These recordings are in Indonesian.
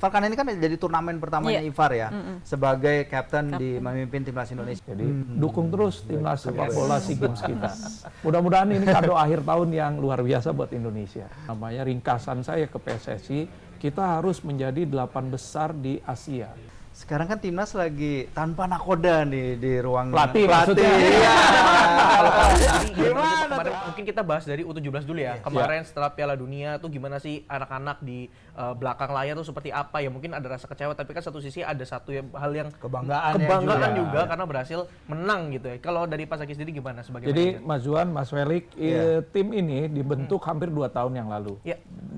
Karena ini kan jadi turnamen pertamanya Ivar ya, sebagai kapten di memimpin timnas Indonesia. Jadi dukung terus timnas sepak bola SEA Games kita. Mudah-mudahan ini kado akhir tahun yang luar biasa buat Indonesia. Namanya ringkasan saya ke PSSI, kita harus menjadi 8 besar di Asia. Sekarang kan timnas lagi tanpa nakoda nih di ruang pelatih. Iya. Gimana? Mungkin kita bahas dari U17 dulu ya. Kemarin setelah Piala Dunia tuh gimana sih anak-anak di belakang layar tuh seperti apa ya? Mungkin ada rasa kecewa, tapi kan satu sisi ada satu hal yang kebanggaan juga karena berhasil menang gitu ya. Kalau dari Pak Zaki sendiri gimana sebagai Jadi Mas Juan, Mas Felix, tim ini dibentuk hampir 2 tahun yang lalu.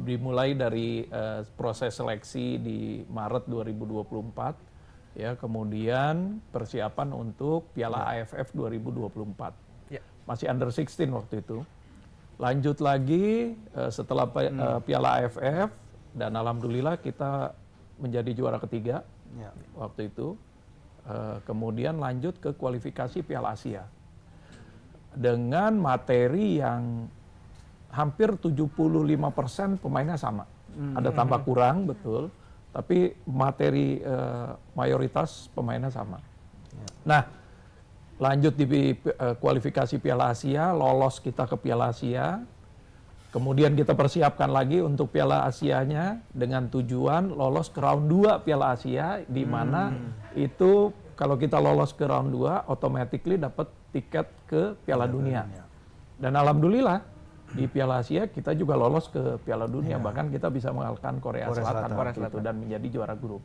Dimulai dari proses seleksi di Maret 2024. Ya, kemudian persiapan untuk Piala AFF 2024. Masih under 16 waktu itu. Lanjut lagi setelah Piala AFF dan alhamdulillah kita menjadi juara ketiga waktu itu. Kemudian lanjut ke kualifikasi Piala Asia. Dengan materi yang hampir 75% pemainnya sama. Ada tambah kurang, betul. Tapi materi mayoritas pemainnya sama. Nah, lanjut di kualifikasi Piala Asia, lolos kita ke Piala Asia. Kemudian kita persiapkan lagi untuk Piala Asianya dengan tujuan lolos ke round 2 Piala Asia, di mana itu kalau kita lolos ke round 2, automatically dapat tiket ke Piala Dunia. Dan alhamdulillah, di Piala Asia kita juga lolos ke Piala Dunia, bahkan kita bisa mengalahkan Korea Selatan waktu itu dan menjadi juara grup.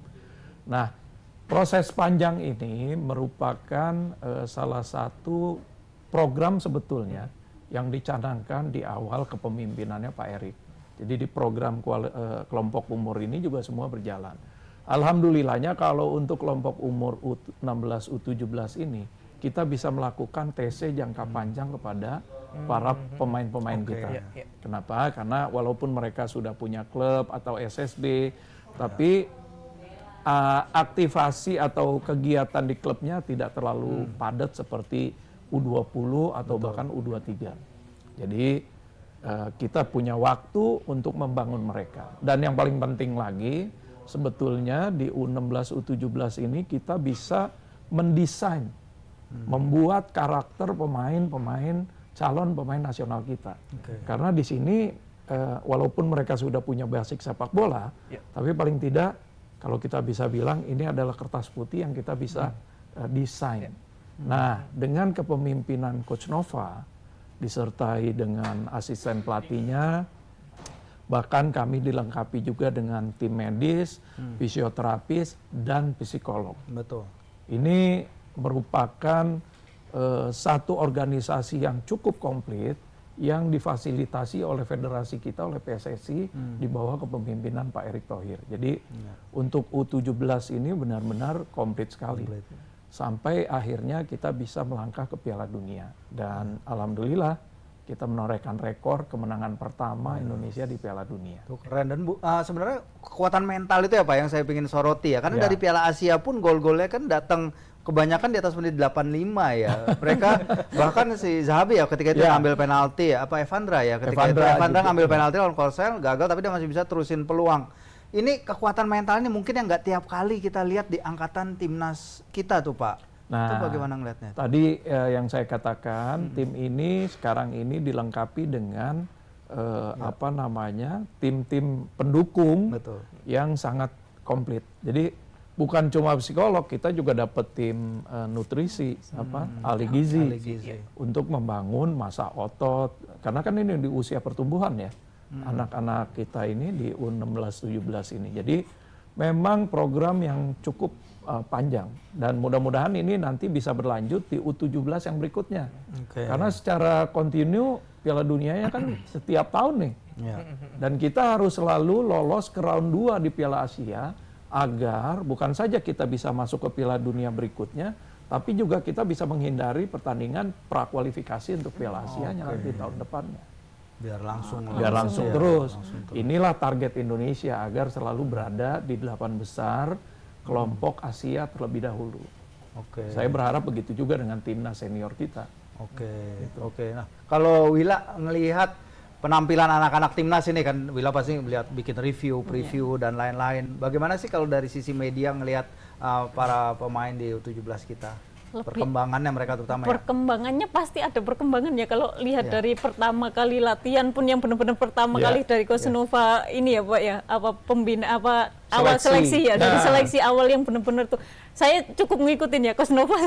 Nah, proses panjang ini merupakan salah satu program sebetulnya yang dicanangkan di awal kepemimpinannya Pak Erik. Jadi di program kelompok umur ini juga semua berjalan. Alhamdulillahnya kalau untuk kelompok umur U16, U17 ini, kita bisa melakukan TC jangka panjang kepada para pemain-pemain kita. Kenapa? Karena walaupun mereka sudah punya klub atau SSB, tapi aktivasi atau kegiatan di klubnya tidak terlalu padat seperti U20 atau bahkan U23. Jadi kita punya waktu untuk membangun mereka. Dan yang paling penting lagi, sebetulnya di U16, U17 ini kita bisa mendesain, membuat karakter pemain-pemain calon pemain nasional kita. Karena di sini walaupun mereka sudah punya basic sepak bola, tapi paling tidak kalau kita bisa bilang ini adalah kertas putih yang kita bisa desain. Nah, dengan kepemimpinan Coach Nova disertai dengan asisten pelatihnya, bahkan kami dilengkapi juga dengan tim medis, fisioterapis dan psikolog. Betul. Ini merupakan satu organisasi yang cukup komplit yang difasilitasi oleh federasi kita, oleh PSSI di bawah kepemimpinan Pak Erick Thohir. Jadi untuk U17 ini benar-benar komplit sekali. Sampai akhirnya kita bisa melangkah ke Piala Dunia. Dan alhamdulillah kita menorehkan rekor kemenangan pertama Indonesia di Piala Dunia. Tuh, keren. Dan sebenarnya kekuatan mental itu ya Pak yang saya ingin soroti ya. Karena dari Piala Asia pun gol-golnya kan datang kebanyakan di atas menit 85 ya. Mereka bahkan si Zahabi ya ketika itu ngambil penalti ya, apa Evandra ya ketika Evandra ngambil penalti lawan Korsel gagal, tapi dia masih bisa terusin peluang. Ini kekuatan mental ini mungkin yang nggak tiap kali kita lihat di angkatan timnas kita tuh Pak. Nah, itu bagaimana ngelihatnya? Tadi yang saya katakan tim ini sekarang ini dilengkapi dengan apa namanya tim-tim pendukung yang sangat komplit. Jadi bukan cuma psikolog, kita juga dapat tim nutrisi, ahli gizi untuk membangun massa otot. Karena kan ini di usia pertumbuhan ya, anak-anak kita ini di U16, 17 ini. Jadi memang program yang cukup panjang dan mudah-mudahan ini nanti bisa berlanjut di U17 yang berikutnya. Karena secara kontinu Piala Dunianya kan setiap tahun nih. Dan kita harus selalu lolos ke round 2 di Piala Asia agar bukan saja kita bisa masuk ke Piala Dunia berikutnya, tapi juga kita bisa menghindari pertandingan prakualifikasi untuk Piala Asianya nanti tahun depannya. Biar langsung terus. Inilah target Indonesia agar selalu berada di 8 besar kelompok Asia terlebih dahulu. Saya berharap begitu juga dengan timnas senior kita. Nah, kalau Wila ngelihat penampilan anak-anak timnas ini kan, Willa pasti melihat bikin review, preview dan lain-lain. Bagaimana sih kalau dari sisi media ngelihat para pemain di U17 kita? Perkembangannya mereka terutama perkembangannya pasti ada perkembangan ya kalau lihat dari pertama kali latihan pun yang benar-benar pertama kali dari Coach Nova ini ya Pak ya, apa pembina apa awal seleksi ya, dari seleksi awal yang benar-benar tuh saya cukup ngikutin ya. Coach Nova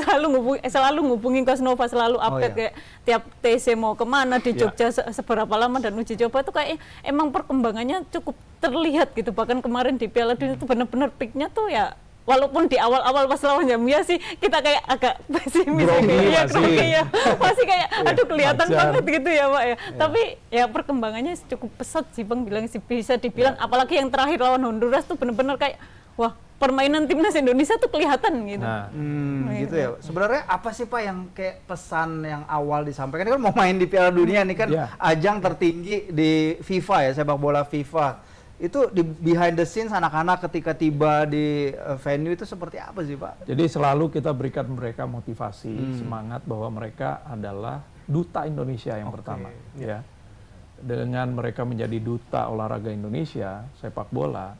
selalu ngubungin Coach Nova, selalu update kayak tiap TC mau kemana di Jogja seberapa lama dan uji coba tuh kayak emang perkembangannya cukup terlihat gitu. Bahkan kemarin di Piala Dunia itu benar-benar peaknya tuh ya, walaupun di awal-awal pas lawan Zambia sih kita kayak agak pesimis ya, masih kayak aduh kelihatan banget gitu ya Pak ya. Tapi ya perkembangannya cukup pesat sih Bang, bilang sih bisa dibilang, apalagi yang terakhir lawan Honduras tuh bener-bener kayak wah, permainan timnas Indonesia tuh kelihatan gitu. Gitu ya. Sebenarnya apa sih Pak yang kayak pesan yang awal disampaikan? Ini kan mau main di Piala Dunia nih kan, ajang tertinggi di FIFA ya, sepak bola FIFA. Itu di behind the scenes anak-anak ketika tiba di venue itu seperti apa sih Pak? Jadi selalu kita berikan mereka motivasi, semangat bahwa mereka adalah duta Indonesia yang pertama, ya. Dengan mereka menjadi duta olahraga Indonesia, sepak bola,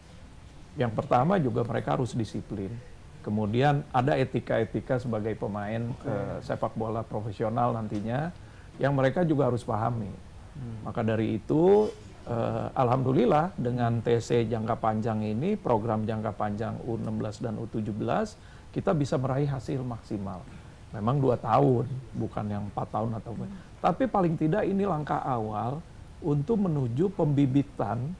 yang pertama juga mereka harus disiplin. Kemudian ada etika-etika sebagai pemain sepak bola profesional nantinya, yang mereka juga harus pahami. Maka dari itu, alhamdulillah dengan TC jangka panjang ini, program jangka panjang U16 dan U17, kita bisa meraih hasil maksimal. Memang 2 tahun, bukan yang 4 tahun atau tapi paling tidak ini langkah awal untuk menuju pembibitan,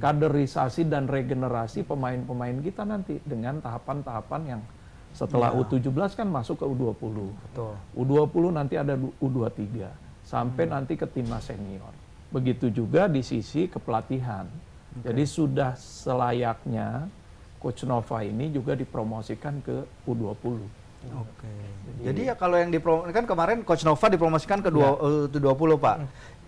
kaderisasi dan regenerasi pemain-pemain kita nanti dengan tahapan-tahapan yang setelah U17 kan masuk ke U20. Betul. U20 nanti ada U23 sampai nanti ke timnas senior. Begitu juga di sisi kepelatihan. Jadi sudah selayaknya Coach Nova ini juga dipromosikan ke U20. Jadi ya kalau yang kan kemarin Coach Nova dipromosikan ke U20 Pak.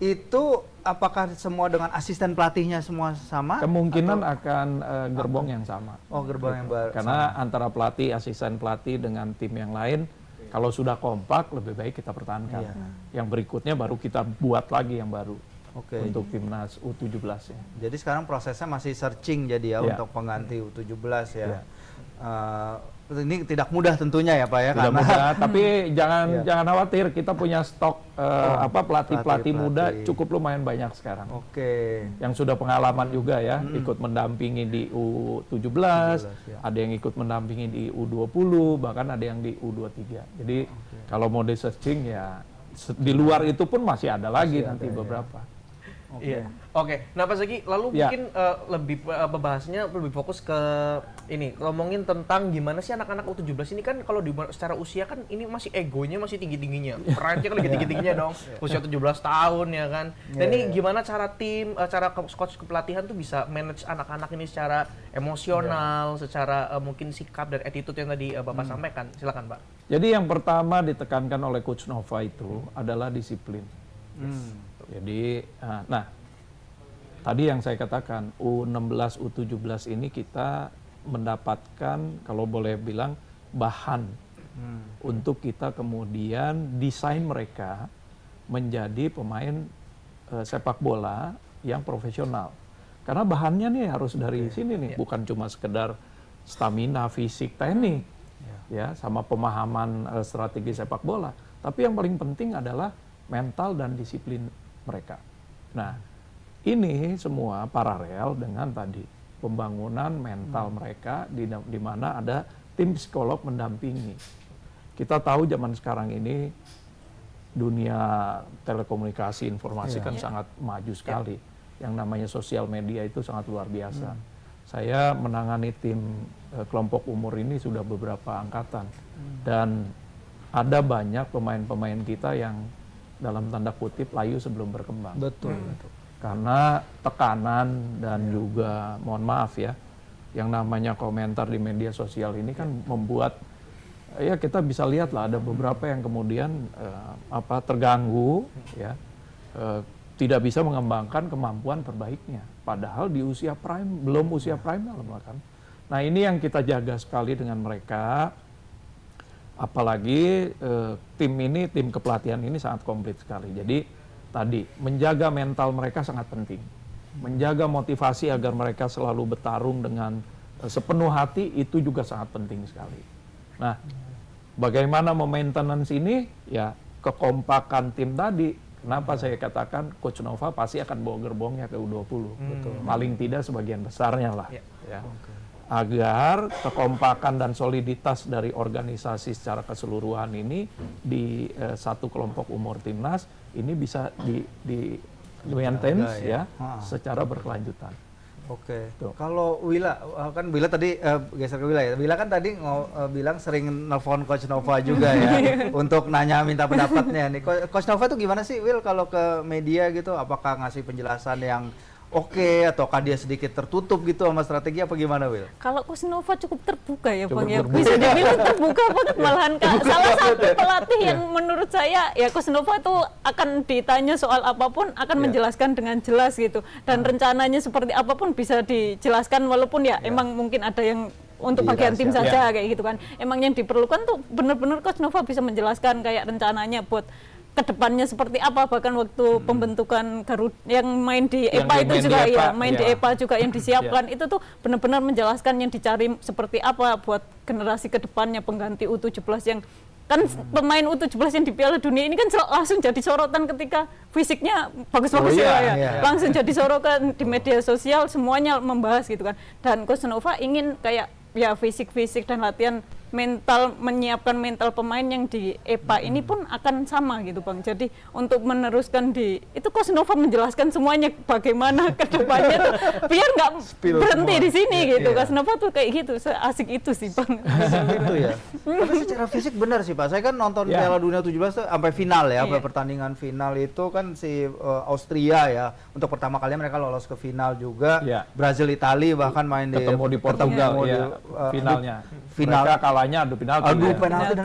Itu apakah semua dengan asisten pelatihnya semua sama? Kemungkinan akan gerbong yang sama. Oh, gerbong yang baru. Karena antara pelatih, asisten pelatih dengan tim yang lain, kalau sudah kompak lebih baik kita pertahankan. Yang berikutnya baru kita buat lagi yang baru. Untuk timnas U17 ya. Jadi sekarang prosesnya masih searching jadi ya untuk pengganti U17 ya. Ini tidak mudah tentunya ya Pak ya. Tidak mudah, tapi jangan khawatir, kita punya stok pelatih muda cukup lumayan banyak sekarang. Yang sudah pengalaman juga ya, ikut mendampingi di U17, ada yang ikut mendampingi di U20, bahkan ada yang di U23. Jadi kalau mau di searching ya di luar itu pun masih ada lagi nanti beberapa. Nah Pak Zaki, lalu mungkin lebih pembahasannya lebih fokus ke ini, ngomongin tentang gimana sih anak-anak U17 ini kan kalau secara usia kan ini masih egonya masih tinggi-tingginya, perannya kan lagi tinggi-tingginya dong, usia 17 tahun ya kan. Dan ini gimana cara tim, cara coach kepelatihan tuh bisa manage anak-anak ini secara emosional, secara mungkin sikap dan attitude yang tadi Bapak sampaikan. Silakan Pak. Jadi yang pertama ditekankan oleh Coach Nova itu adalah disiplin. Jadi, tadi yang saya katakan, U16, U17 ini kita mendapatkan, kalau boleh bilang, bahan untuk kita kemudian desain mereka menjadi pemain sepak bola yang profesional. Karena bahannya nih harus dari sini nih, bukan cuma sekedar stamina, fisik, teknik, ya, sama pemahaman strategi sepak bola. Tapi yang paling penting adalah mental dan disiplin mereka. Nah, ini semua paralel dengan tadi pembangunan mental mereka di mana ada tim psikolog mendampingi. Kita tahu zaman sekarang ini dunia telekomunikasi informasi kan sangat maju sekali. Yang namanya sosial media itu sangat luar biasa. Saya menangani tim kelompok umur ini sudah beberapa angkatan dan ada banyak pemain-pemain kita yang dalam tanda kutip layu sebelum berkembang. Betul. Karena tekanan dan juga mohon maaf ya, yang namanya komentar di media sosial ini kan membuat ya kita bisa lihat lah ada beberapa yang kemudian terganggu ya, tidak bisa mengembangkan kemampuan terbaiknya. Padahal di usia prime, belum usia prime kan. Nah ini yang kita jaga sekali dengan mereka. Apalagi tim kepelatihan ini sangat komplit sekali. Jadi tadi menjaga mental mereka sangat penting. Menjaga motivasi agar mereka selalu bertarung dengan sepenuh hati itu juga sangat penting sekali. Nah, bagaimana maintenance ini? Ya, kekompakan tim tadi. Kenapa saya katakan Coach Nova pasti akan bawa gerbongnya ke U20. Betul. Paling tidak sebagian besarnya lah. Ya. Agar kekompakan dan soliditas dari organisasi secara keseluruhan ini di satu kelompok umur timnas ini bisa di maintain ya secara berkelanjutan. Oke. Kalau Willa, kan Willa tadi geser ke Willa ya. Willa kan tadi bilang sering nelfon Coach Nova juga ya untuk nanya minta pendapatnya nih. Coach Nova itu gimana sih Will kalau ke media gitu? Apakah ngasih penjelasan yang oke, ataukah dia sedikit tertutup gitu sama strategi apa gimana Will? Kalau Coach Nova cukup terbuka ya Bang ya, bisa dibilang terbuka banget malahan Kak. Salah satu pelatih yang menurut saya ya Coach Nova itu akan ditanya soal apapun akan menjelaskan dengan jelas gitu, dan rencananya seperti apapun bisa dijelaskan walaupun ya emang mungkin ada yang untuk bagian tim saja kayak gitu kan. Emang yang diperlukan tuh benar-benar Coach Nova bisa menjelaskan kayak rencananya buat kedepannya seperti apa, bahkan waktu pembentukan Garuda yang main di EPA itu juga ya main di EPA juga yang disiapkan itu tuh benar-benar menjelaskan yang dicari seperti apa buat generasi kedepannya pengganti U17 yang kan pemain U17 yang di Piala Dunia ini kan langsung jadi sorotan ketika fisiknya bagus-bagus langsung jadi sorotan di media sosial, semuanya membahas gitu kan. Dan Coach Nova ingin kayak ya fisik-fisik dan latihan mental, menyiapkan mental pemain yang di EPA ini pun akan sama gitu Bang. Jadi untuk meneruskan itu Coach Nova menjelaskan semuanya bagaimana ke depannya tuh biar nggak berhenti di sini gitu. Coach Nova tuh kayak gitu, asik itu sih Bang. Itu ya. Tapi secara fisik benar sih Pak. Saya kan nonton Piala Dunia 17 tuh sampai final ya, sampai pertandingan final itu kan si Austria ya. Untuk pertama kali mereka lolos ke final juga. Brazil, Italia bahkan main ketemu di Portugal finalnya. Mereka kalahnya adu penalti.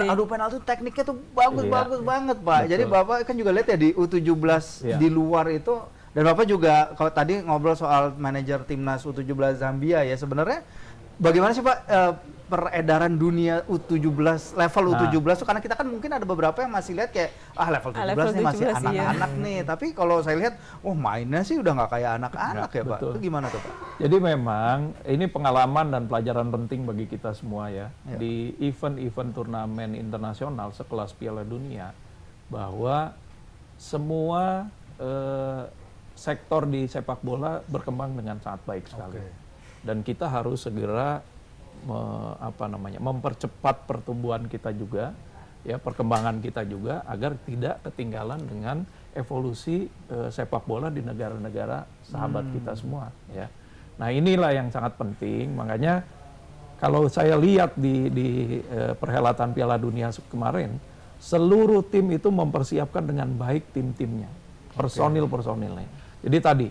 Adu penalti tekniknya tuh bagus banget Pak. Betul. Jadi Bapak kan juga lihat ya di U17 di luar itu, dan Bapak juga kalau tadi ngobrol soal manajer timnas U17 Zambia ya, sebenarnya bagaimana sih Pak peredaran dunia U17 level U17 tuh, karena kita kan mungkin ada beberapa yang masih lihat kayak level 17 nih masih anak-anak nih, tapi kalau saya lihat mainnya sih udah nggak kayak anak-anak ya Pak. Itu gimana tuh Pak? Jadi memang ini pengalaman dan pelajaran penting bagi kita semua ya. Di event-event turnamen internasional sekelas Piala Dunia, bahwa semua sektor di sepak bola berkembang dengan sangat baik sekali. Dan kita harus segera mempercepat pertumbuhan kita juga, ya, perkembangan kita juga agar tidak ketinggalan dengan evolusi sepak bola di negara-negara sahabat kita semua, ya. Nah, inilah yang sangat penting. Makanya kalau saya lihat di perhelatan Piala Dunia kemarin, seluruh tim itu mempersiapkan dengan baik tim-timnya, personil-personilnya. Jadi tadi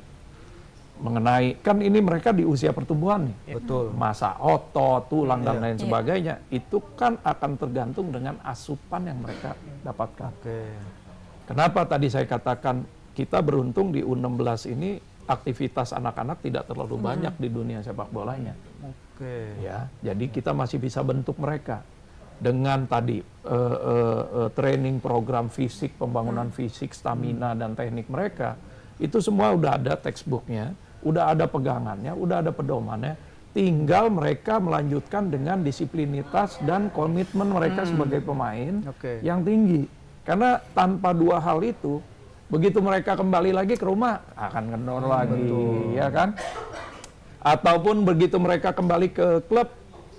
mengenai, kan ini mereka di usia pertumbuhan nih. Betul. Masa otot, tulang dan lain sebagainya, itu kan akan tergantung dengan asupan yang mereka dapatkan. Kenapa tadi saya katakan kita beruntung di U16 ini aktivitas anak-anak tidak terlalu banyak di dunia sepak bolanya. Ya, jadi kita masih bisa bentuk mereka dengan tadi training program fisik, pembangunan fisik, stamina dan teknik mereka. Itu semua udah ada textbooknya, udah ada pegangannya, udah ada pedomannya. Tinggal mereka melanjutkan dengan disiplinitas dan komitmen mereka sebagai pemain yang tinggi. Karena tanpa dua hal itu, begitu mereka kembali lagi ke rumah akan kendor lagi, ya kan? Ataupun begitu mereka kembali ke klub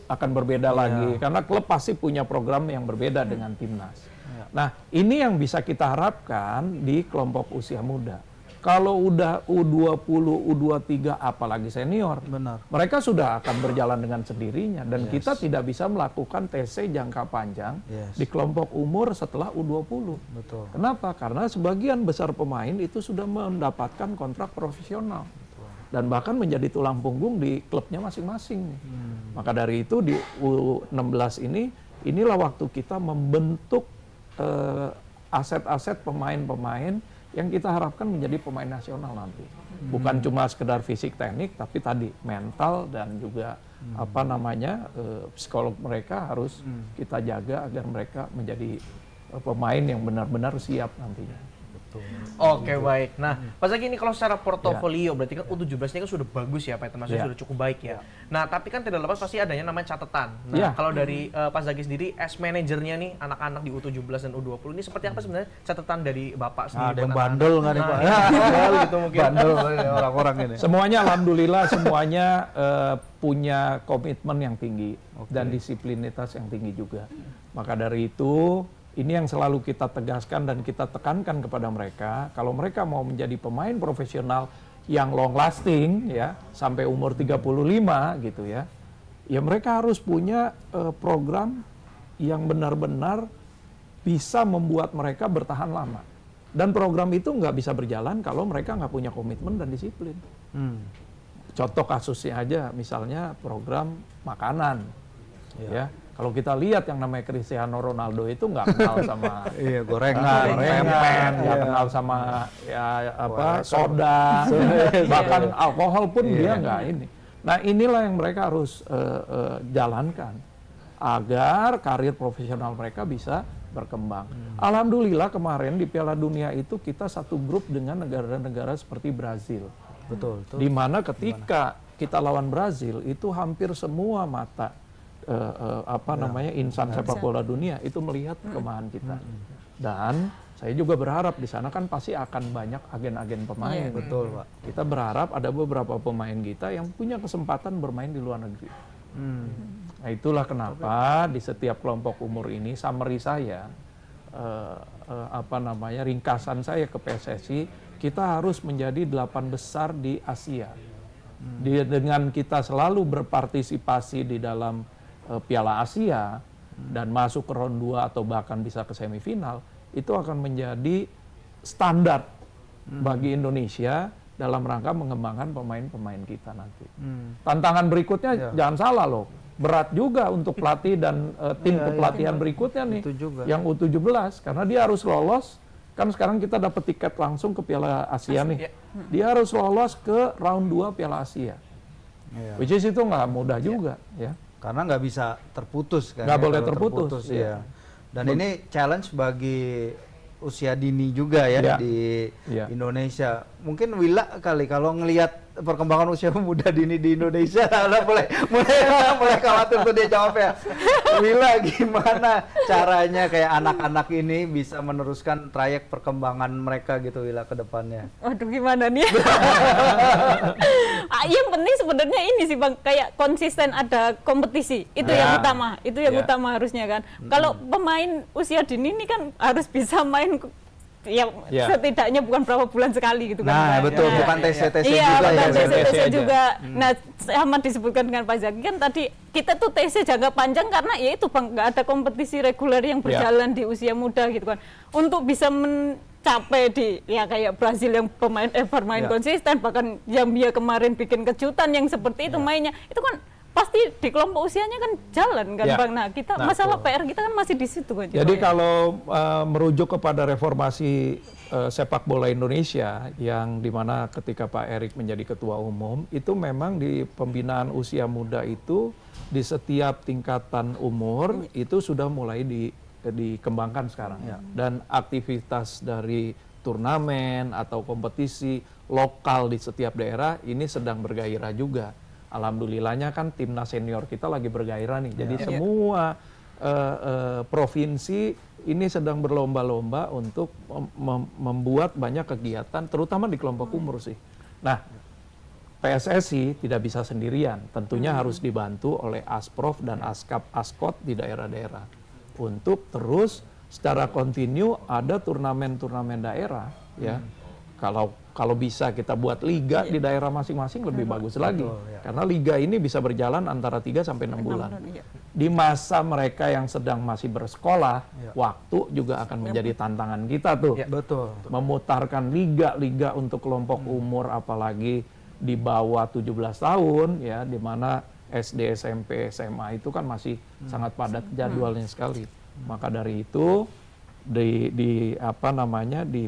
akan berbeda lagi, karena klub pasti punya program yang berbeda dengan timnas. Nah, ini yang bisa kita harapkan di kelompok usia muda. Kalau udah U20, U23, apalagi senior, mereka sudah akan berjalan dengan sendirinya. Dan kita tidak bisa melakukan TC jangka panjang di kelompok umur setelah U20. Kenapa? Karena sebagian besar pemain itu sudah mendapatkan kontrak profesional. Dan bahkan menjadi tulang punggung di klubnya masing-masing. Maka dari itu di U16 inilah waktu kita membentuk aset-aset pemain-pemain yang kita harapkan menjadi pemain nasional nanti. Bukan cuma sekedar fisik teknik, tapi tadi mental dan juga psikolog mereka harus kita jaga agar mereka menjadi pemain yang benar-benar siap nantinya. Oke, baik. Nah, Pak Zaki, ini kalau secara portofolio berarti kan U17-nya kan sudah bagus ya, Pak, termasuk sudah cukup baik ya. Nah, tapi kan tidak lepas pasti adanya namanya catatan. Nah, kalau dari Pak Zaki sendiri as manajernya nih anak-anak di U17 dan U20 ini seperti apa sebenarnya catatan dari Bapak sendiri? Ada yang bandel nggak nih Pak? Gitu mungkin. Bandel orang-orang ini. Semuanya alhamdulillah semuanya punya komitmen yang tinggi dan disiplinitas yang tinggi juga. Maka dari itu ini yang selalu kita tegaskan dan kita tekankan kepada mereka, kalau mereka mau menjadi pemain profesional yang long lasting ya sampai umur 35 gitu ya. Ya mereka harus punya program yang benar-benar bisa membuat mereka bertahan lama. Dan program itu nggak bisa berjalan kalau mereka nggak punya komitmen dan disiplin. Contoh kasusnya aja, misalnya program makanan. Ya, kalau kita lihat yang namanya Cristiano Ronaldo itu nggak kenal sama gorengan, pempek, nggak kenal sama soda, bahkan alkohol pun dia nggak ini. Nah inilah yang mereka harus jalankan agar karir profesional mereka bisa berkembang. Alhamdulillah kemarin di Piala Dunia itu kita satu grup dengan negara-negara seperti Brazil. Betul. Di mana ketika kita lawan Brazil itu hampir semua mata insan sepak bola dunia itu melihat perkembangan kita. Dan saya juga berharap di sana kan pasti akan banyak agen-agen pemain. Betul, Pak. Kita berharap ada beberapa pemain kita yang punya kesempatan bermain di luar negeri. Nah itulah kenapa di setiap kelompok umur ini summary saya ringkasan saya ke PSSI, kita harus menjadi 8 besar di Asia. Dengan kita selalu berpartisipasi di dalam Piala Asia dan masuk ke round 2 atau bahkan bisa ke semifinal, itu akan menjadi standar bagi Indonesia dalam rangka mengembangkan pemain-pemain kita nanti. Tantangan berikutnya jangan salah loh, berat juga untuk pelatih dan tim kepelatihan berikutnya nih, yang U17, karena dia harus lolos. Kan sekarang kita dapat tiket langsung ke Piala Asia nih. Dia harus lolos ke round 2 Piala Asia. Which is itu nggak mudah juga ya. Karena nggak bisa terputus kan. Nggak boleh terputus. Ya. Dan ini challenge bagi usia dini juga ya di Indonesia. Mungkin Willa kali kalau ngelihat perkembangan usia muda dini di Indonesia, mulai khawatir tuh dia jawab ya. Willa gimana caranya kayak anak-anak ini bisa meneruskan trayek perkembangan mereka gitu Willa ke depannya? Waduh gimana nih? Yang penting sebenarnya ini sih Bang, kayak konsisten ada kompetisi. Itu yang utama. Itu yang utama harusnya kan. Kalau pemain usia dini ini kan harus bisa main setidaknya bukan berapa bulan sekali gitu kan. Nah, betul, bukan TC-TC juga ya. TC juga. Nah, sama disebutkan dengan Pak Zaki kan tadi kita tuh TC jangka panjang karena ya itu Bang, nggak ada kompetisi reguler yang berjalan di usia muda gitu kan. Untuk bisa mencapai di kayak Brazil yang bermain konsisten, bahkan Zambia kemarin bikin kejutan yang seperti itu mainnya. Itu kan pasti di kelompok usianya kan jalan kan Bang. Nah, kita masalah PR kita kan masih di situ kan. Jadi kalau merujuk kepada reformasi sepak bola Indonesia yang dimana ketika Pak Erik menjadi ketua umum, itu memang di pembinaan usia muda itu di setiap tingkatan umur itu sudah mulai dikembangkan sekarang. Dan aktivitas dari turnamen atau kompetisi lokal di setiap daerah ini sedang bergairah juga. Alhamdulillahnya kan timnas senior kita lagi bergairah nih. Jadi semua provinsi ini sedang berlomba-lomba untuk membuat banyak kegiatan, terutama di kelompok umur sih. Nah, PSSI tidak bisa sendirian. Tentunya harus dibantu oleh Asprof dan Askot di daerah-daerah untuk terus secara kontinu ada turnamen-turnamen daerah ya. Kalau bisa kita buat liga di daerah masing-masing lebih bagus lagi. Karena liga ini bisa berjalan antara 3 sampai 6 bulan. Di masa mereka yang sedang masih bersekolah, waktu juga akan menjadi tantangan kita tuh. Betul. Memutarkan liga-liga untuk kelompok umur apalagi di bawah 17 tahun ya, di mana SD, SMP, SMA itu kan masih sangat padat jadwalnya sekali. Maka dari itu di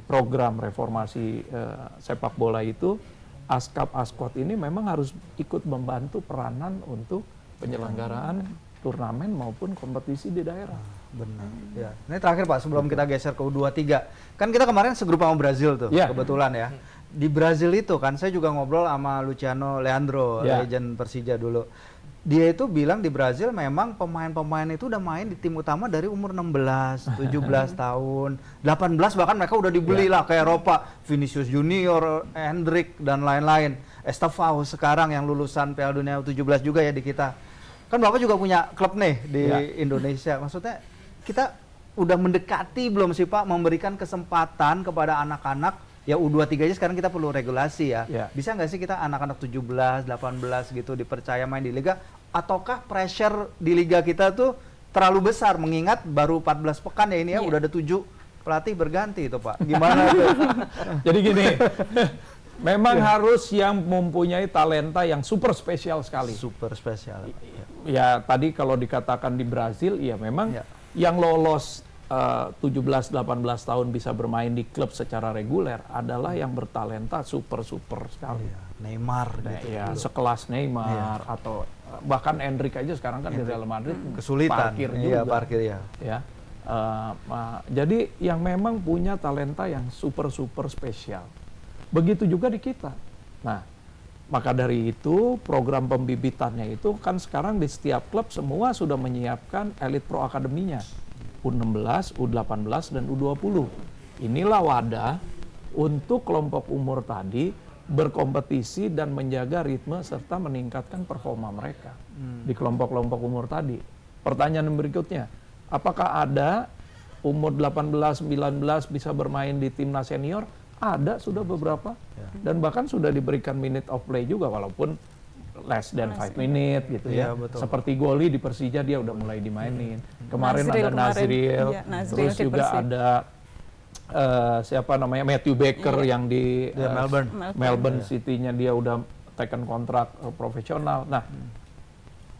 program reformasi sepak bola itu Askot ini memang harus ikut membantu peranan untuk penyelenggaraan turnamen maupun kompetisi di daerah. Benar. Ya. Ini terakhir Pak, sebelum kita geser ke U23. Kan kita kemarin segrup sama Brazil tuh, kebetulan ya. Di Brazil itu kan saya juga ngobrol sama Luciano Leandro, legend Persija dulu. Dia itu bilang di Brazil memang pemain-pemain itu udah main di tim utama dari umur 16, 17 tahun, 18 bahkan mereka udah dibeli lah ke Eropa. Vinicius Junior, Hendrik dan lain-lain. Estevao sekarang yang lulusan Piala Dunia U17 juga ya di kita. Kan Bapak juga punya klub nih di Indonesia. Maksudnya kita udah mendekati belum sih Pak memberikan kesempatan kepada anak-anak ya U23 aja sekarang kita perlu regulasi ya. Bisa nggak sih kita anak-anak 17, 18 gitu dipercaya main di liga? Ataukah pressure di liga kita tuh terlalu besar mengingat baru 14 pekan ya ini ya udah ada 7 pelatih berganti itu Pak. Gimana tuh? Jadi gini, memang harus yang mempunyai talenta yang super spesial sekali. Super spesial. Ya tadi kalau dikatakan di Brazil ya memang yang lolos 17-18 tahun bisa bermain di klub secara reguler adalah yang bertalenta super sekali. Neymar gitu. Ya, sekelas Neymar atau bahkan Hendrik aja sekarang kan di Real Madrid kesulitan. Parkir juga. Parkir ya. Jadi yang memang punya talenta yang super spesial. Begitu juga di kita. Nah, maka dari itu program pembibitannya itu kan sekarang di setiap klub semua sudah menyiapkan Elite Pro Akademinya. U16, U18, dan U20. Inilah wadah untuk kelompok umur tadi berkompetisi dan menjaga ritme serta meningkatkan performa mereka di kelompok-kelompok umur tadi. Pertanyaan berikutnya, apakah ada umur 18, 19 bisa bermain di timnas senior? Ada, sudah beberapa. Dan bahkan sudah diberikan minute of play juga walaupun less than 5 minutes gitu ya. Seperti Goli di Persija dia udah mulai dimainin. Kemarin ada Nazril, terus juga ada siapa namanya Matthew Baker yang di Melbourne City-nya dia udah taken kontrak profesional. Nah,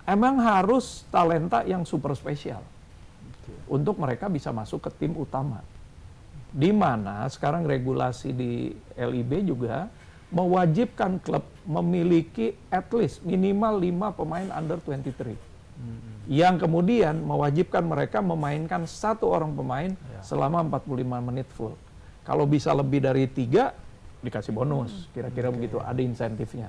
emang harus talenta yang super spesial untuk mereka bisa masuk ke tim utama. Di mana sekarang regulasi di LIB juga mewajibkan klub memiliki at least minimal 5 pemain under 23. Yang kemudian mewajibkan mereka memainkan 1 orang pemain selama 45 menit full. Kalau bisa lebih dari 3, dikasih bonus. Kira-kira begitu, ada insentifnya.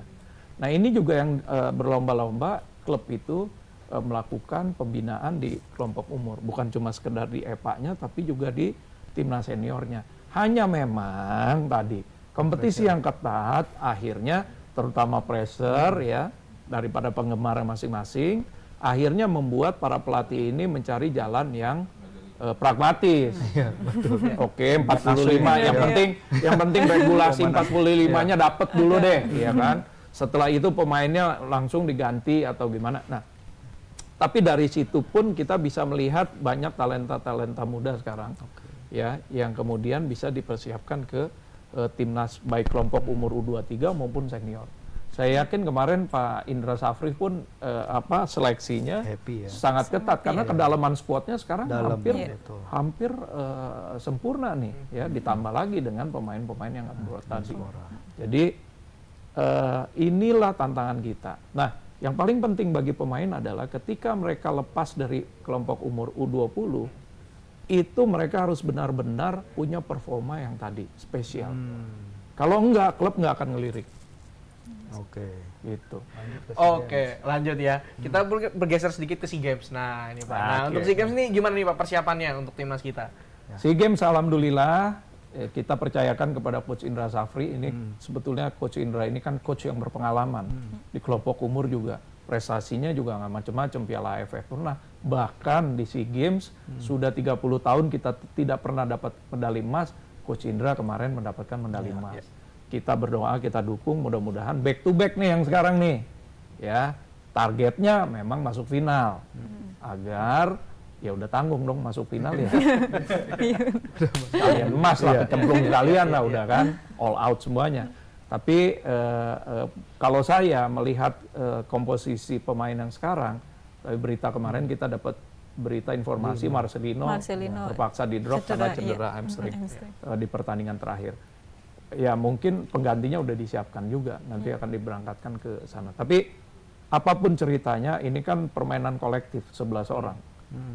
Nah ini juga yang berlomba-lomba klub itu melakukan pembinaan di kelompok umur. Bukan cuma sekedar di EPA-nya, tapi juga di timnas seniornya. Hanya memang tadi, kompetisi yang ketat akhirnya terutama pressure ya daripada penggemar masing-masing akhirnya membuat para pelatih ini mencari jalan yang pragmatis. Oke, 45 yang penting regulasi 45-nya dapat dulu deh, ya kan? Setelah itu pemainnya langsung diganti atau gimana. Nah, tapi dari situ pun kita bisa melihat banyak talenta-talenta muda sekarang. Ya, yang kemudian bisa dipersiapkan ke timnas baik kelompok umur U23 maupun senior. Saya yakin kemarin Pak Indra Safri pun seleksinya sangat ketat karena kedalaman skuadnya sekarang hampir sempurna nih ya, ditambah lagi dengan pemain-pemain yang berotasi. Jadi inilah tantangan kita. Nah, yang paling penting bagi pemain adalah ketika mereka lepas dari kelompok umur U20 itu mereka harus benar-benar punya performa yang tadi spesial. Kalau enggak, klub enggak akan ngelirik. Gitu. Lanjut ya. Kita bergeser sedikit ke SEA Games. Nah, ini Pak. Nah, untuk SEA Games ini gimana nih Pak persiapannya untuk timnas kita? SEA Games alhamdulillah kita percayakan kepada Coach Indra Safri. Ini sebetulnya Coach Indra ini kan coach yang berpengalaman di kelompok umur juga. Prestasinya juga nggak macam-macam, Piala AFF pernah. Bahkan di SEA Games sudah 30 tahun kita tidak pernah dapat medali emas. Coach Indra kemarin mendapatkan medali emas. Kita berdoa, kita dukung, mudah-mudahan back to back nih yang sekarang nih. Ya, targetnya memang masuk final. Agar ya udah tanggung dong masuk final ya. Kalian emas lah, kecemplung sekalian lah udah kan, all out semuanya. Tapi kalau saya melihat komposisi pemain yang sekarang, dari berita kemarin kita dapat berita informasi Marcelino terpaksa di drop karena cedera hamstring di pertandingan terakhir. Ya mungkin penggantinya udah disiapkan juga, nanti akan diberangkatkan ke sana. Tapi apapun ceritanya, ini kan permainan kolektif 11 orang.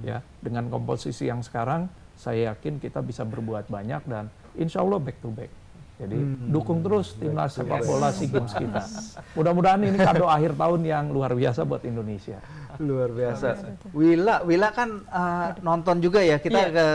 Ya, dengan komposisi yang sekarang, saya yakin kita bisa berbuat banyak dan insya Allah back to back. Jadi dukung terus timnas sepak bola SEA Games kita. Mudah-mudahan ini kado akhir tahun yang luar biasa buat Indonesia. Luar biasa. Wila kan nonton juga ya kita ke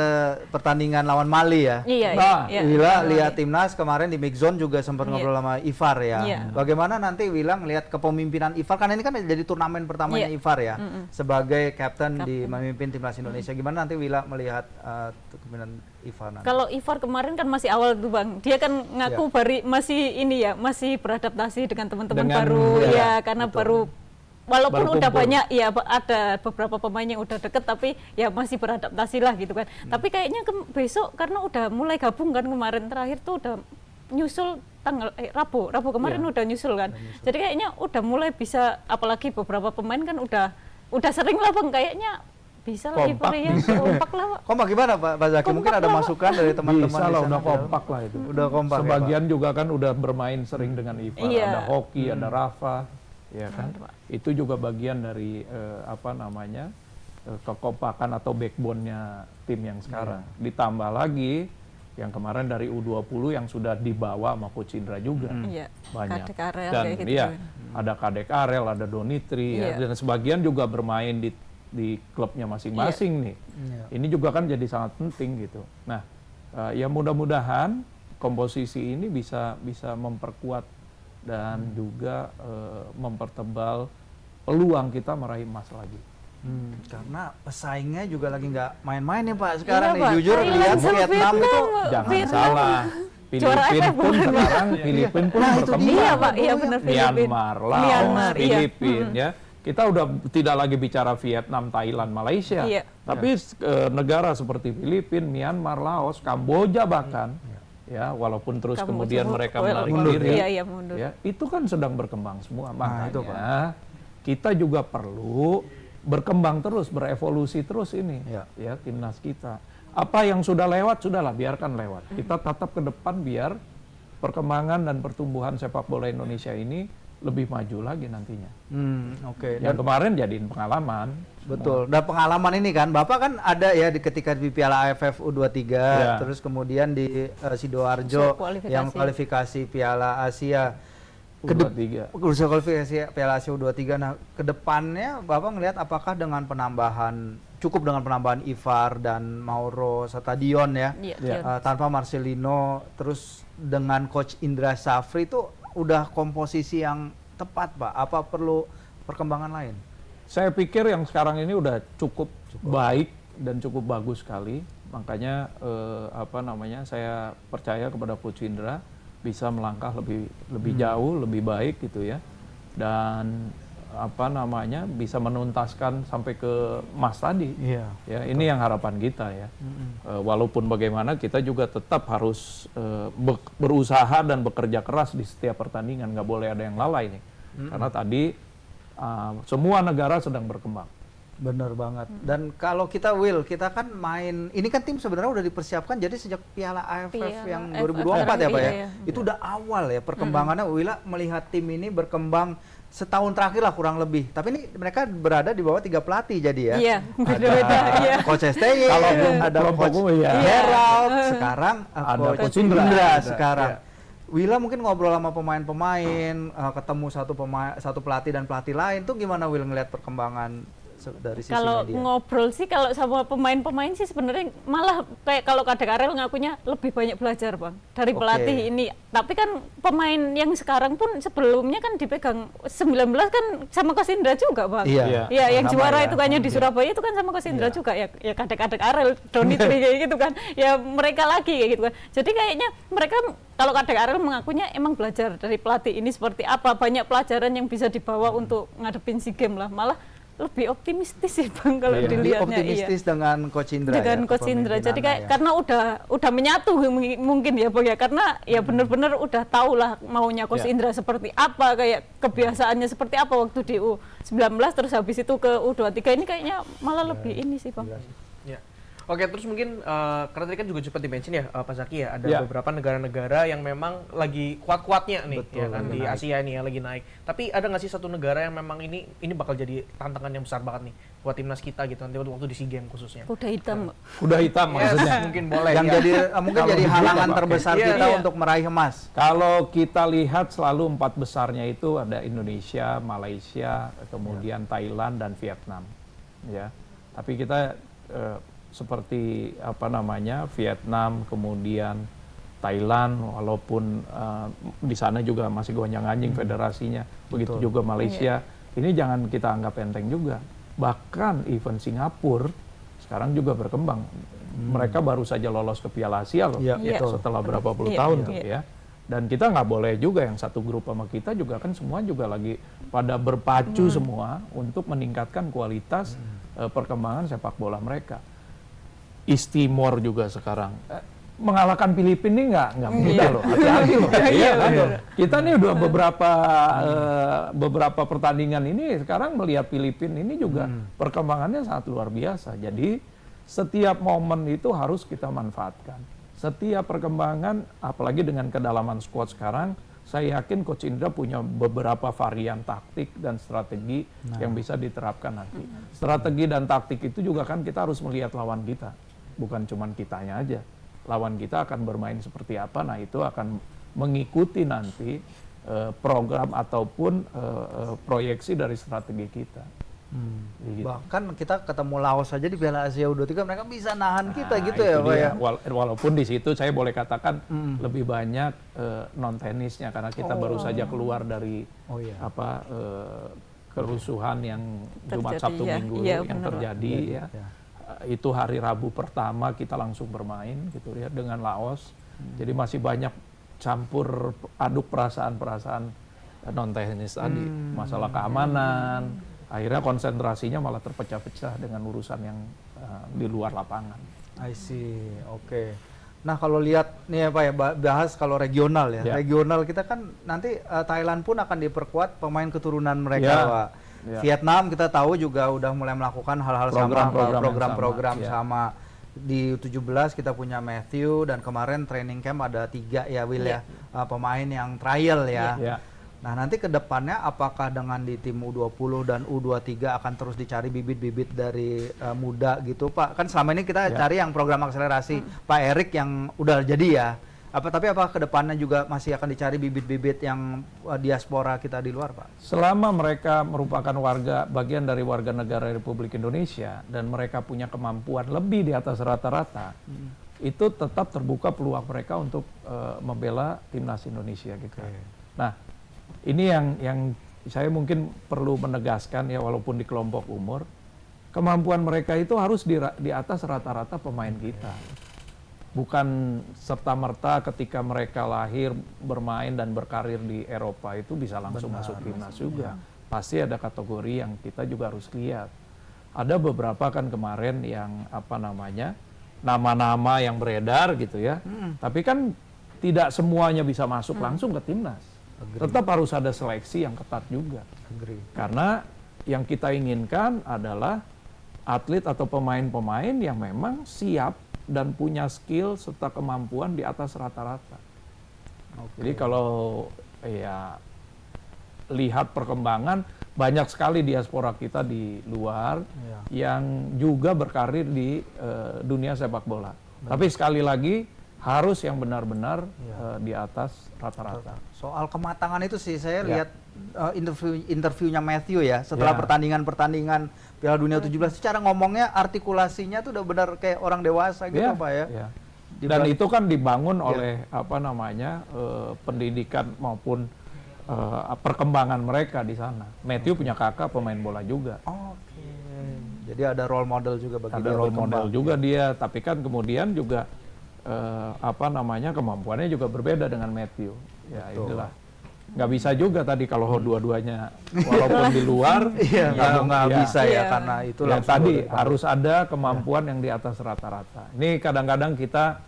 pertandingan lawan Mali ya. Iya. Wila lihat timnas kemarin di Mix Zone juga sempat ngobrol sama Ivar ya. Bagaimana nanti Wila ngelihat kepemimpinan Ivar, karena ini kan jadi turnamen pertamanya Ivar ya, sebagai kapten di memimpin timnas Indonesia. Gimana nanti Wila melihat kepemimpinan Ivar nanti? Kalau Ivar kemarin kan masih awal tuh Bang, dia kan ngaku masih ini ya, masih beradaptasi dengan teman-teman baru ya, karena baru walaupun udah banyak ya, ada beberapa pemain yang udah deket tapi ya masih beradaptasi lah gitu kan. Tapi kayaknya besok karena udah mulai gabung kan, kemarin terakhir tuh udah nyusul tanggal Rabu kemarin udah nyusul kan. Jadi kayaknya udah mulai bisa, apalagi beberapa pemain kan udah sering lah Bang, kayaknya bisa lah Ivar ya, kompak lah Pak. Kompak gimana Pak Zaki? Mungkin ada masukan dari teman-teman bisa lah, udah kompak lah itu. Udah kompak. Sebagian juga kan udah bermain sering dengan Ivar, ada Hoki, ada Rafa, ya kan. Itu juga bagian dari kekompakan atau backbone-nya tim yang sekarang. Ditambah lagi yang kemarin dari U20 yang sudah dibawa sama Coach Indra juga. Banyak. Kadek Arel Dan kayak gitu. ada Kadek Arel, ada Donitri, dan sebagian juga bermain di klubnya masing-masing nih. Ini juga kan jadi sangat penting gitu. Nah, ya mudah-mudahan komposisi ini bisa memperkuat dan juga mempertebal peluang kita meraih emas lagi. Karena pesaingnya juga lagi nggak main-main ya Pak sekarang nih. Pak. Jujur lihat Vietnam itu Jangan salah. Filipina pun sekarang Filipina pun berkembang. Iya Pak, iya benar Myanmar, Laos, Filipina ya. Kita udah tidak lagi bicara Vietnam, Thailand, Malaysia. Tapi negara seperti Filipina, Myanmar, Laos, Kamboja bahkan ya, walaupun terus kemudian mereka menarik diri. Ya, itu kan sedang berkembang semua. Makanya kita juga perlu berkembang terus, berevolusi terus ini ya timnas kita. Apa yang sudah lewat, sudahlah biarkan lewat. Kita tatap ke depan biar perkembangan dan pertumbuhan sepak bola Indonesia ini lebih maju lagi nantinya. Yang kemarin jadiin pengalaman. Betul. Dan pengalaman ini kan, Bapak kan ada ya ketika di Piala AFF U23, terus kemudian di Sidoarjo yang kualifikasi Piala Asia. Kualifikasi Piala Asia U23. Nah, kedepannya Bapak ngelihat apakah dengan cukup dengan penambahan Ivar dan Mauro serta Dion ya, tanpa Marcelino, terus dengan Coach Indra Safri itu udah komposisi yang tepat Pak? Apa perlu perkembangan lain? Saya pikir yang sekarang ini udah cukup baik dan cukup bagus sekali. Makanya saya percaya kepada Coach Indra bisa melangkah lebih jauh, lebih baik gitu ya. Dan bisa menuntaskan sampai ke emas tadi. Ya, ini yang harapan kita ya. Walaupun bagaimana kita juga tetap harus berusaha dan bekerja keras di setiap pertandingan, nggak boleh ada yang lalai nih. Karena tadi semua negara sedang berkembang. Bener banget. Dan kalau kita kan main, ini kan tim sebenarnya udah dipersiapkan jadi sejak Piala AFF yang 2024 ya Pak ya. Itu udah awal ya perkembangannya. Wila melihat tim ini berkembang setahun terakhir lah kurang lebih. Tapi ini mereka berada di bawah 3 pelatih jadi ya. Ada Coach STY, ada Coach Herald, sekarang Coach Indra sekarang. Wila mungkin ngobrol sama pemain-pemain, ketemu satu pelatih dan pelatih lain tuh gimana Wil ngelihat perkembangan dari sisi kalau media? Ngobrol sih kalau sama pemain-pemain sih sebenarnya malah kayak kalau Kadek Arel ngakunya lebih banyak belajar Bang dari pelatih ini. Tapi kan pemain yang sekarang pun sebelumnya kan dipegang 19 kan sama Coach Indra juga Bang. Iya, yang juara itu kayaknya di Surabaya itu kan sama Coach Indra juga ya Kadek Arel, Donitri kayak gitu kan. Ya mereka lagi kayak gitu kan. Jadi kayaknya mereka kalau Kadek Arel mengakunya emang belajar dari pelatih ini seperti apa, banyak pelajaran yang bisa dibawa untuk ngadepin SEA Games lah. Malah lebih optimistis sih Bang kalau dilihatnya. Optimistis dengan Coach Indra. Dengan Coach Indra. Jadi kayak karena udah menyatu mungkin ya Bang ya. Karena ya benar-benar udah tahu lah maunya Coach Indra seperti apa, kayak kebiasaannya seperti apa waktu di U19 terus habis itu ke U23 ini kayaknya malah lebih ini sih Bang. Ya. Oke, terus mungkin karena tadi kan juga sempat di-mention ya Pak Zaki ya, ada Ya. beberapa negara-negara yang memang lagi kuat-kuatnya nih, Betul, ya kan lagi di naik. Asia ini ya lagi naik. Tapi ada nggak sih satu negara yang memang ini bakal jadi tantangan yang besar banget nih buat timnas kita gitu nanti waktu di SEA Games khususnya? Kuda hitam. Kuda hitam Yes, maksudnya. mungkin boleh yang ya. jadi mungkin Kalau jadi begitu, halangan Pak. terbesar Iya, kita iya. untuk meraih emas. Kalau kita lihat selalu 4 besarnya itu ada Indonesia, Malaysia, kemudian Thailand dan Vietnam, ya. Tapi kita seperti apa namanya Vietnam, kemudian Thailand, walaupun di sana juga masih gonjang-ganjing federasinya, begitu juga Malaysia. Ini jangan kita anggap enteng juga. Bahkan event Singapura sekarang juga berkembang. Mereka baru saja lolos ke Piala Asia loh, Iya, betul. setelah berapa puluh Iya, tahun iya. tuh ya. Dan kita nggak boleh juga yang satu grup sama kita juga kan semua juga lagi pada berpacu semua untuk meningkatkan kualitas perkembangan sepak bola mereka. East Timor juga sekarang mengalahkan Filipina ini nggak mudah loh, hati-hati loh. Iya kan? Kita nih udah beberapa pertandingan ini sekarang melihat Filipina ini juga perkembangannya sangat luar biasa. Jadi setiap momen itu harus kita manfaatkan. Setiap perkembangan, apalagi dengan kedalaman squad sekarang, saya yakin Coach Indra punya beberapa varian taktik dan strategi yang bisa diterapkan nanti. Strategi dan taktik itu juga kan kita harus melihat lawan kita, bukan cuma kitanya aja. Lawan kita akan bermain seperti apa, nah itu akan mengikuti nanti program ataupun proyeksi dari strategi kita. Gitu. Bahkan kita ketemu Laos saja di Piala Asia U23 mereka bisa nahan kita gitu itu ya Pak dia. ya. Walaupun di situ saya boleh katakan lebih banyak non tenisnya karena kita baru saja keluar dari Oh iya. kerusuhan yang Jumat Terjadi, Sabtu ya. Minggu Iya, yang benar, Pak. terjadi ya. Ya. Itu hari Rabu pertama kita langsung bermain gitu ya dengan Laos. Jadi masih banyak campur aduk perasaan-perasaan non tenis tadi, masalah keamanan. Akhirnya konsentrasinya malah terpecah-pecah dengan urusan yang di luar lapangan. I see, oke. Nah kalau lihat nih ya Pak ya, bahas kalau regional ya. Ya. Regional kita kan nanti Thailand pun akan diperkuat pemain keturunan mereka Ya. Pak. Ya. Vietnam kita tahu juga udah mulai melakukan hal-hal sama, program-program ya. sama. Di U17 kita punya Matthew dan kemarin training camp ada 3 ya Will ya, pemain yang trial ya. Ya. Nah nanti ke depannya apakah dengan di tim U20 dan U23 akan terus dicari bibit-bibit dari muda gitu Pak? Kan selama ini kita cari yang program akselerasi Pak Erik yang udah jadi ya. Tapi apa ke depannya juga masih akan dicari bibit-bibit yang diaspora kita di luar Pak? Selama mereka merupakan bagian dari warga negara Republik Indonesia dan mereka punya kemampuan lebih di atas rata-rata, itu tetap terbuka peluang mereka untuk membela timnas Indonesia gitu. Nah, ini yang saya mungkin perlu menegaskan ya walaupun di kelompok umur, kemampuan mereka itu harus di atas rata-rata pemain kita. Bukan serta-merta ketika mereka lahir, bermain dan berkarir di Eropa itu bisa langsung masuk timnas juga. Pasti ada kategori yang kita juga harus lihat. Ada beberapa kan kemarin yang apa namanya, nama-nama yang beredar gitu ya. Tapi kan tidak semuanya bisa masuk langsung ke timnas. Tetap harus ada seleksi yang ketat juga. Karena yang kita inginkan adalah atlet atau pemain-pemain yang memang siap dan punya skill serta kemampuan di atas rata-rata. Jadi kalau ya lihat perkembangan, banyak sekali diaspora kita di luar yang juga berkarir di dunia sepak bola. Tapi sekali lagi harus yang benar-benar di atas rata-rata. Soal kematangan itu sih saya lihat interviewnya Matthew ya setelah pertandingan Piala Dunia 17 secara ngomongnya artikulasinya tuh udah benar kayak orang dewasa gitu Pak ya. Dan itu kan dibangun oleh apa namanya pendidikan maupun perkembangan mereka di sana. Matthew punya kakak pemain bola juga. Oke. Jadi ada role model juga bagi Ada dia role berkembang. model juga dia, tapi kan kemudian juga apa namanya kemampuannya juga berbeda dengan Matthew. Ya itulah. Nggak bisa juga tadi kalau dua-duanya walaupun di luar nggak bisa ya karena itu ya tadi harus ada kemampuan yang di atas rata-rata. Ini kadang-kadang kita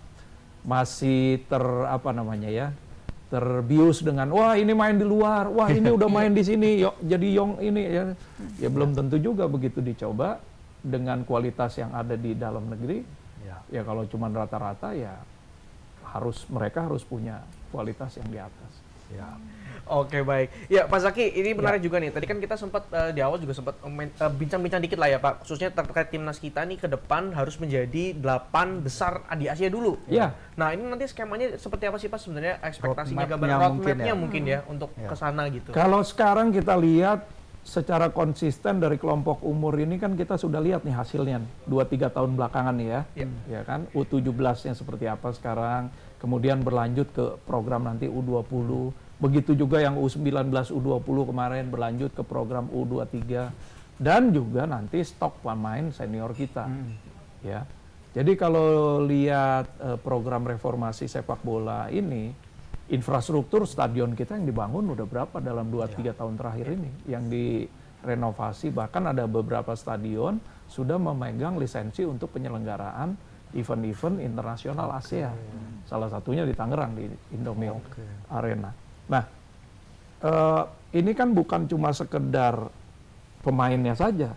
masih terbius dengan wah ini main di luar, wah ini udah main di sini, jadi ini ya belum tentu juga begitu dicoba dengan kualitas yang ada di dalam negeri Ya kalau cuma rata-rata ya mereka harus punya kualitas yang di atas. Ya. Oke, baik. Ya, Pak Zaki, ini menarik juga nih. Tadi kan kita sempat di awal juga sempat bincang-bincang dikit lah ya, Pak. Khususnya terkait timnas kita nih ke depan harus menjadi 8 besar di Asia dulu. Iya. Nah, ini nanti skemanya seperti apa sih, Pak, sebenarnya ekspektasinya, Roadmap-nya gambaran roadmap-nya mungkin mungkin ya untuk ke sana gitu. Kalau sekarang kita lihat secara konsisten dari kelompok umur ini kan kita sudah lihat nih hasilnya 2-3 tahun belakangan nih ya. Ya kan, U17-nya seperti apa sekarang, kemudian berlanjut ke program nanti U20. Begitu juga yang U19, U20 kemarin berlanjut ke program U23 dan juga nanti stok pemain senior kita. Ya. Jadi kalau lihat program reformasi sepak bola ini, infrastruktur stadion kita yang dibangun udah berapa dalam 2-3 tahun terakhir ini yang direnovasi, bahkan ada beberapa stadion sudah memegang lisensi untuk penyelenggaraan event-event internasional Asia. Salah satunya di Tangerang di Indomilk Arena. Nah, ini kan bukan cuma sekedar pemainnya saja,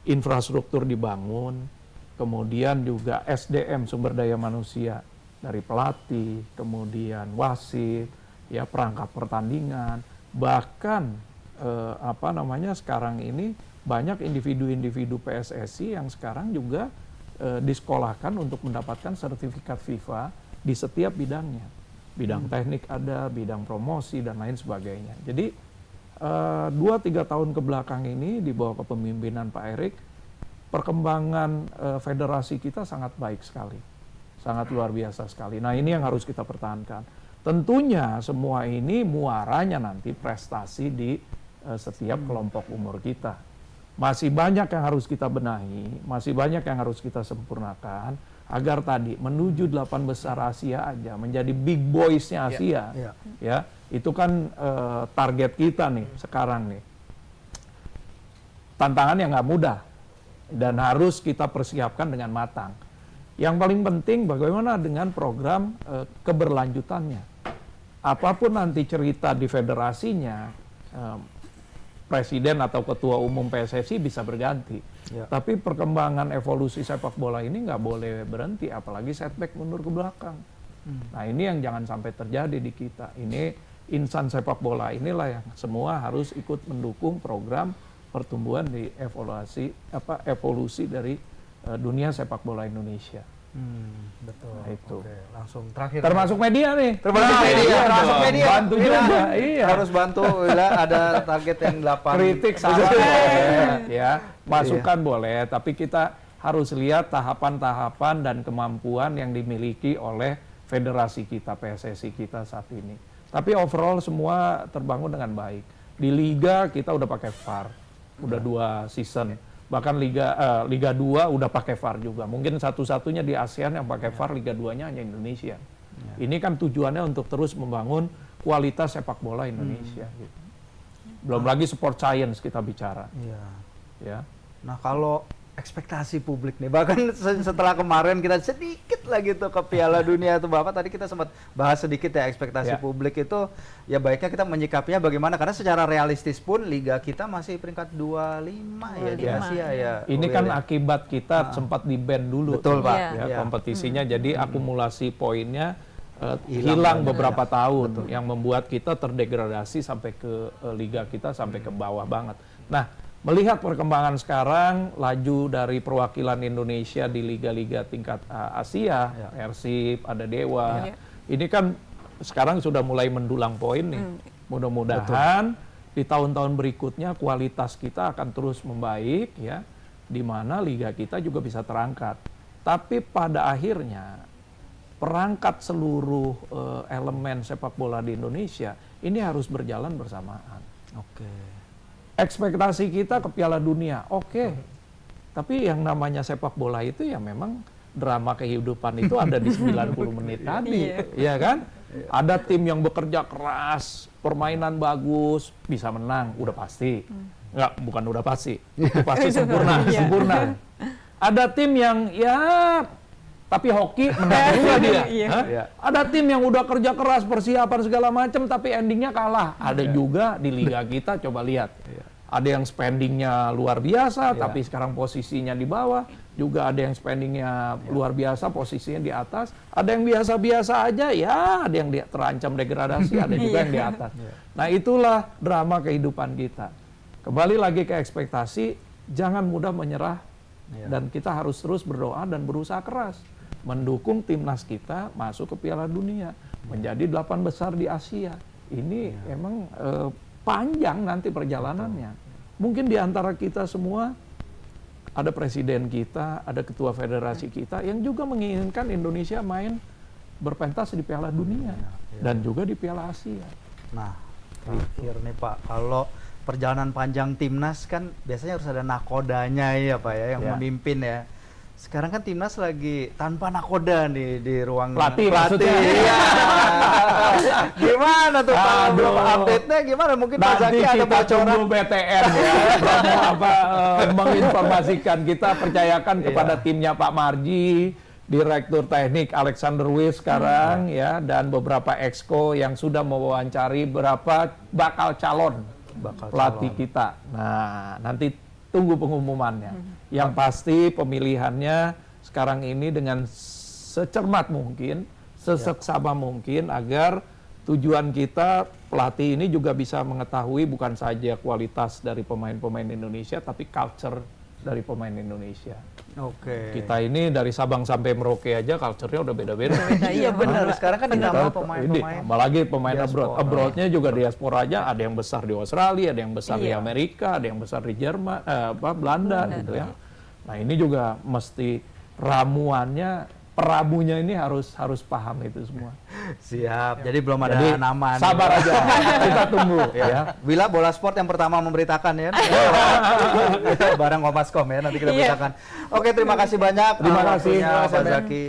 infrastruktur dibangun, kemudian juga SDM sumber daya manusia dari pelatih, kemudian wasit, ya perangkat pertandingan, bahkan sekarang ini banyak individu-individu PSSI yang sekarang juga disekolahkan untuk mendapatkan sertifikat FIFA di setiap bidangnya. Bidang teknik ada, bidang promosi, dan lain sebagainya. Jadi 2-3 tahun ke belakang ini di bawah kepemimpinan Pak Erik, perkembangan federasi kita sangat baik sekali. Sangat luar biasa sekali. Nah ini yang harus kita pertahankan. Tentunya semua ini muaranya nanti prestasi di setiap kelompok umur kita. Masih banyak yang harus kita benahi, masih banyak yang harus kita sempurnakan, agar tadi menuju 8 besar Asia aja menjadi big boys-nya Asia. Ya, itu kan target kita nih sekarang nih. Tantangan yang nggak mudah dan harus kita persiapkan dengan matang. Yang paling penting bagaimana dengan program keberlanjutannya. Apapun nanti cerita di federasinya, presiden atau ketua umum PSSI bisa berganti. Tapi perkembangan evolusi sepak bola ini nggak boleh berhenti, apalagi setback mundur ke belakang. Nah ini yang jangan sampai terjadi di kita. Ini insan sepak bola inilah yang semua harus ikut mendukung program pertumbuhan di evolusi dari dunia sepak bola Indonesia. Betul. Nah, itu. Oke, langsung terakhir. Termasuk media nih. Termasuk media. Termasuk media. Bantu juga. Iya. Harus bantu. Ada target yang 8. Kritik salah boleh, ya. Masukan boleh, tapi kita harus lihat tahapan-tahapan dan kemampuan yang dimiliki oleh federasi kita, PSSI kita saat ini. Tapi overall semua terbangun dengan baik. Di liga kita udah pakai VAR, udah 2 season. Bahkan Liga 2 udah pakai VAR juga. Mungkin satu-satunya di ASEAN yang pakai VAR Liga 2-nya hanya Indonesia. Ini kan tujuannya untuk terus membangun kualitas sepak bola Indonesia. Gitu. Belum lagi sport science kita bicara. Ya. Nah kalau ekspektasi publik nih, bahkan setelah kemarin kita sedikit lagi tuh ke Piala Dunia tuh Bapak, tadi kita sempat bahas sedikit ya ekspektasi publik itu, ya baiknya kita menyikapinya bagaimana, karena secara realistis pun liga kita masih peringkat 25 ya di Asia ya. Ini kan akibat kita sempat di-ban dulu. Betul Pak. Ya, kompetisinya jadi akumulasi poinnya hilang beberapa tahun yang membuat kita terdegradasi sampai ke liga kita sampai ke bawah banget. Nah, melihat perkembangan sekarang, laju dari perwakilan Indonesia di liga-liga tingkat Asia, Persib, ada Dewa, ini kan sekarang sudah mulai mendulang poin nih. Mudah-mudahan di tahun-tahun berikutnya kualitas kita akan terus membaik, ya, di mana liga kita juga bisa terangkat. Tapi pada akhirnya perangkat seluruh elemen sepak bola di Indonesia ini harus berjalan bersamaan. Ekspektasi kita ke Piala Dunia, tapi yang namanya sepak bola itu ya memang drama kehidupan itu ada di 90 menit tadi, ya kan? Ada tim yang bekerja keras, permainan bagus, bisa menang, udah pasti. Enggak, bukan udah pasti, itu pasti sempurna. Ada tim yang tapi hoki menang juga dia. Ada tim yang udah kerja keras, persiapan segala macam, tapi endingnya kalah. Ada juga di liga kita, coba lihat. Ada yang spendingnya luar biasa, tapi sekarang posisinya di bawah. Juga ada yang spendingnya luar biasa, posisinya di atas. Ada yang biasa-biasa aja, ya ada yang terancam degradasi, ada juga yang di atas. Nah itulah drama kehidupan kita. Kembali lagi ke ekspektasi, jangan mudah menyerah. Dan kita harus terus berdoa dan berusaha keras. Mendukung timnas kita masuk ke Piala Dunia. Menjadi 8 besar di Asia. Ini emang panjang nanti perjalanannya. Mungkin di antara kita semua ada presiden kita, ada ketua federasi kita yang juga menginginkan Indonesia main berpentas di Piala Dunia dan juga di Piala Asia. Nah, terakhir nih Pak, kalau perjalanan panjang timnas kan biasanya harus ada nakodanya ya Pak ya yang memimpin ya. Sekarang kan timnas lagi tanpa nakoda nih di ruang pelatih. Iya. Gimana tuh Pak? Update-nya gimana? Mungkin Pak Zaki ada bocoran. Nanti kita tunggu BTN ya. Menginformasikan, kita percayakan kepada timnya Pak Marji, Direktur Teknik Alexander Wiss sekarang ya, dan beberapa exco yang sudah mewawancari berapa bakal calon pelatih kita. Nah, nanti tunggu pengumumannya. Yang pasti pemilihannya sekarang ini dengan secermat mungkin, seseksama mungkin agar tujuan kita pelatih ini juga bisa mengetahui bukan saja kualitas dari pemain-pemain Indonesia, tapi culture dari pemain Indonesia. Oke. Kita ini dari Sabang sampai Merauke aja culture-nya udah beda-beda. Iya benar. Sekarang kan ditambah pemain-pemain. Apalagi pemain abroad-nya juga diaspora aja, ada yang besar di Australia, ada yang besar di Amerika, ada yang besar di Jerman, Belanda gitu ya. Nah ini juga mesti peramunya ini harus paham itu semua. Siap. Jadi belum ada nama. Sabar aja. Kita tunggu ya. Wila Bola Sport yang pertama memberitakan ya. Barang Kompascom ya, nanti kita beritakan. Oke, terima kasih banyak. Terima kasih Pak Zaki.